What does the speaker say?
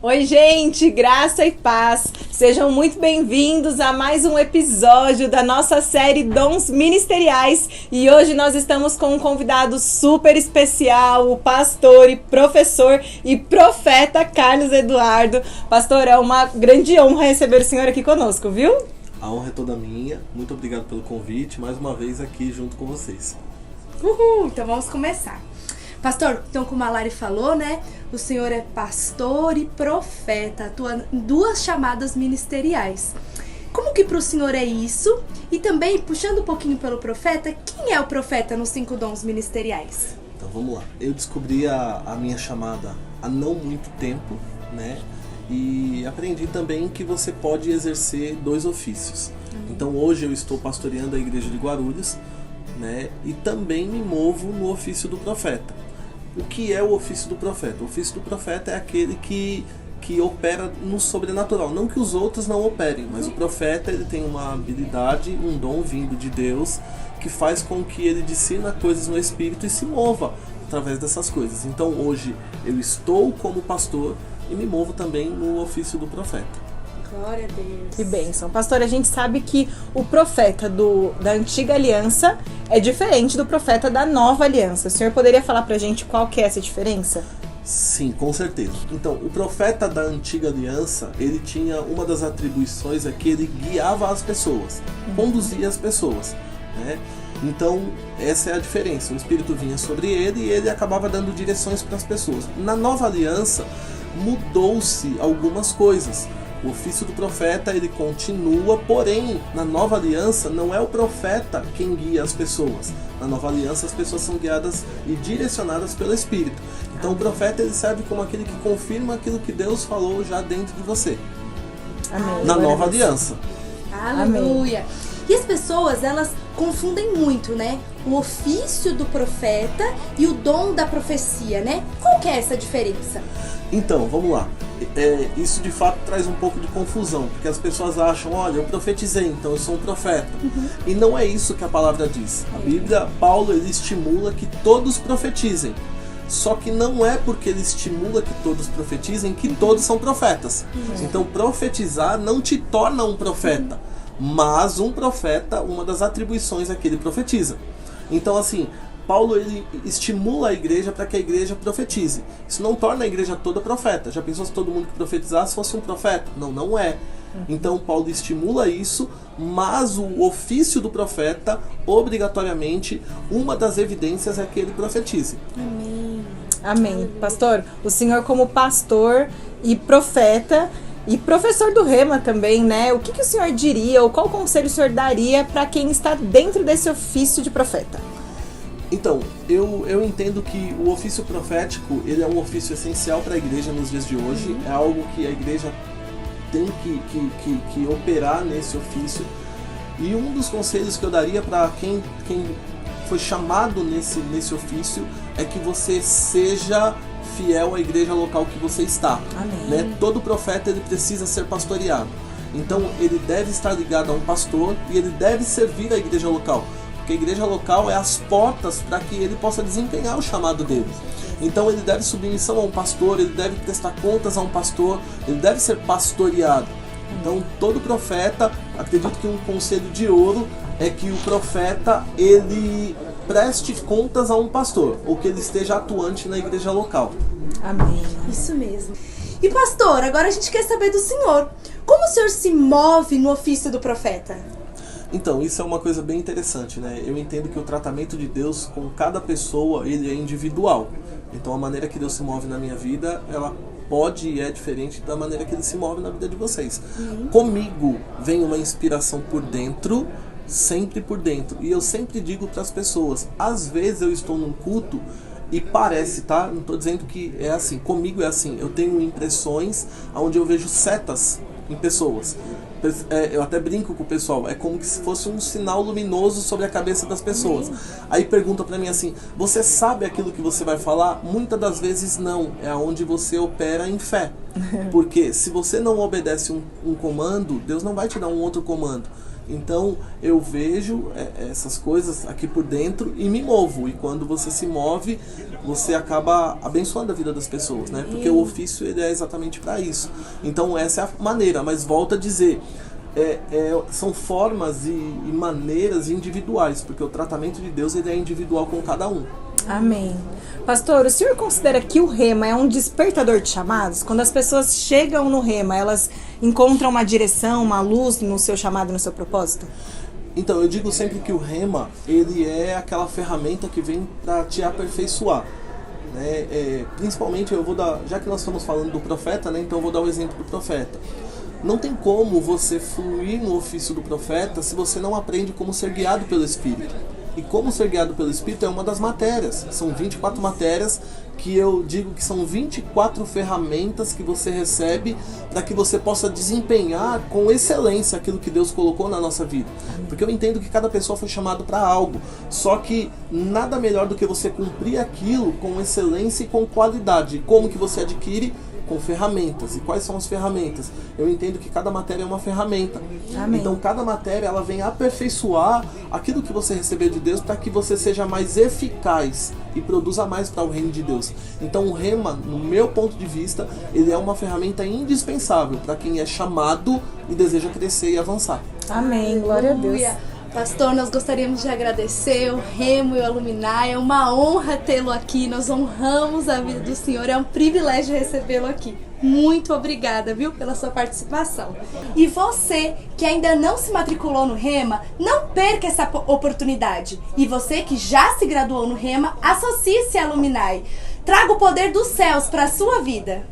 Oi, gente, graça e paz. Sejam muito bem-vindos a mais um episódio da nossa série Dons Ministeriais. E hoje nós estamos com um convidado super especial, o pastor e professor e profeta Carlos Eduardo. Pastor, é uma grande honra receber o senhor aqui conosco, viu? A honra é toda minha. Muito obrigado pelo convite. Mais uma vez aqui junto com vocês. Uhul! Então vamos começar. Pastor, então como a Lari falou, né? O senhor é pastor e profeta, atua em duas chamadas ministeriais. Como que para o senhor é isso? E também, puxando um pouquinho pelo profeta, quem é o profeta nos 5 dons ministeriais? Então vamos lá. Eu descobri a minha chamada há não muito tempo, né? E aprendi também que você pode exercer 2 ofícios. Então hoje eu estou pastoreando a igreja de Guarulhos, né? E também me movo no ofício do profeta. O que é o ofício do profeta? O ofício do profeta é aquele que opera no sobrenatural. Não que os outros não operem, mas o profeta ele tem uma habilidade, um dom vindo de Deus, que faz com que ele discirna coisas no espírito e se mova através dessas coisas. Então hoje eu estou como pastor e me movo também no ofício do profeta. Glória a Deus. Que bênção. Pastor, a gente sabe que o profeta da antiga aliança é diferente do profeta da nova aliança. O senhor poderia falar pra gente qual que é essa diferença? Sim, com certeza. Então, o profeta da antiga aliança, ele tinha uma das atribuições é que ele guiava as pessoas, conduzia as pessoas, né? Então, essa é a diferença. O Espírito vinha sobre ele e ele acabava dando direções para as pessoas. Na nova aliança, mudou-se algumas coisas. O ofício do profeta, ele continua, porém, na nova aliança, não é o profeta quem guia as pessoas. Na nova aliança, as pessoas são guiadas e direcionadas pelo Espírito. Então, o profeta, ele serve como aquele que confirma aquilo que Deus falou já dentro de você. Amém. Na nova aliança. Aleluia. Amém. E as pessoas, elas confundem muito, né? O ofício do profeta e o dom da profecia, né? Qual que é essa diferença? Então, vamos lá. Isso de fato traz um pouco de confusão, porque as pessoas acham, olha, eu profetizei, então eu sou um profeta. E não é isso que a palavra diz. A Bíblia, Paulo, ele estimula que todos profetizem. Só que não é porque ele estimula que todos profetizem que todos são profetas. Então, profetizar não te torna um profeta. Mas um profeta, uma das atribuições é que ele profetiza. Então, assim, Paulo ele estimula a igreja para que a igreja profetize. Isso não torna a igreja toda profeta. Já pensou se todo mundo que profetizasse fosse um profeta? Não, não é. Então Paulo estimula isso, mas o ofício do profeta, obrigatoriamente, uma das evidências é que ele profetize. Amém. Amém. Pastor, o senhor como pastor e profeta e professor do Rema também, né? O que o senhor diria ou qual conselho o senhor daria para quem está dentro desse ofício de profeta? Então, eu entendo que o ofício profético, ele é um ofício essencial para a igreja nos dias de hoje. É algo que a igreja tem que operar nesse ofício. E um dos conselhos que eu daria para quem foi chamado nesse ofício é que você seja fiel à igreja local que você está. Né? Todo profeta ele precisa ser pastoreado. Então, ele deve estar ligado a um pastor e ele deve servir a igreja local. Porque a igreja local é as portas para que ele possa desempenhar o chamado dele. Então ele deve submissão a um pastor, ele deve prestar contas a um pastor, ele deve ser pastoreado. Então todo profeta, acredito que um conselho de ouro é que o profeta ele preste contas a um pastor, ou que ele esteja atuante na igreja local. Amém. Isso mesmo. E pastor, agora a gente quer saber do senhor. Como o senhor se move no ofício do profeta? Então, isso é uma coisa bem interessante, né? Eu entendo que o tratamento de Deus com cada pessoa, ele é individual. Então, a maneira que Deus se move na minha vida, ela pode e é diferente da maneira que Ele se move na vida de vocês. Comigo vem uma inspiração por dentro, sempre por dentro. E eu sempre digo para as pessoas, às vezes eu estou num culto e parece, tá? Não estou dizendo que é assim. Comigo é assim. Eu tenho impressões onde eu vejo setas em pessoas. Eu até brinco com o pessoal, é como se fosse um sinal luminoso sobre a cabeça das pessoas. Aí pergunta pra mim assim, você sabe aquilo que você vai falar? Muitas das vezes não, é onde você opera em fé. Porque se você não obedece um comando, Deus não vai te dar um outro comando. Então eu vejo essas coisas aqui por dentro e me movo. E quando você se move, você acaba abençoando a vida das pessoas, né? Porque o ofício ele é exatamente para isso. Então essa é a maneira, mas volto a dizer, são formas e maneiras individuais, porque o tratamento de Deus ele é individual com cada um. Amém. Pastor, o senhor considera que o rema é um despertador de chamados? Quando as pessoas chegam no rema, elas encontram uma direção, uma luz no seu chamado, no seu propósito? Então, eu digo sempre que o rema, ele é aquela ferramenta que vem para te aperfeiçoar. Né? Principalmente, já que nós estamos falando do profeta, né? Então eu vou dar o exemplo do profeta. Não tem como você fluir no ofício do profeta se você não aprende como ser guiado pelo Espírito. E como ser guiado pelo Espírito é uma das matérias. São 24 matérias que eu digo que são 24 ferramentas que você recebe para que você possa desempenhar com excelência aquilo que Deus colocou na nossa vida. Porque eu entendo que cada pessoa foi chamada para algo. Só que nada melhor do que você cumprir aquilo com excelência e com qualidade. E como que você adquire? Com ferramentas. E quais são as ferramentas? Eu entendo que cada matéria é uma ferramenta. Amém. Então cada matéria ela vem aperfeiçoar aquilo que você recebeu de Deus para que você seja mais eficaz e produza mais para o reino de Deus. Então o rema, no meu ponto de vista, ele é uma ferramenta indispensável para quem é chamado e deseja crescer e avançar. Amém, glória a Deus. Pastor, nós gostaríamos de agradecer o Remo e o Aluminai. É uma honra tê-lo aqui. Nós honramos a vida do Senhor. É um privilégio recebê-lo aqui. Muito obrigada, viu, pela sua participação. E você que ainda não se matriculou no Rema, não perca essa oportunidade. E você que já se graduou no Rema, associe-se à Aluminai. Traga o poder dos céus para a sua vida.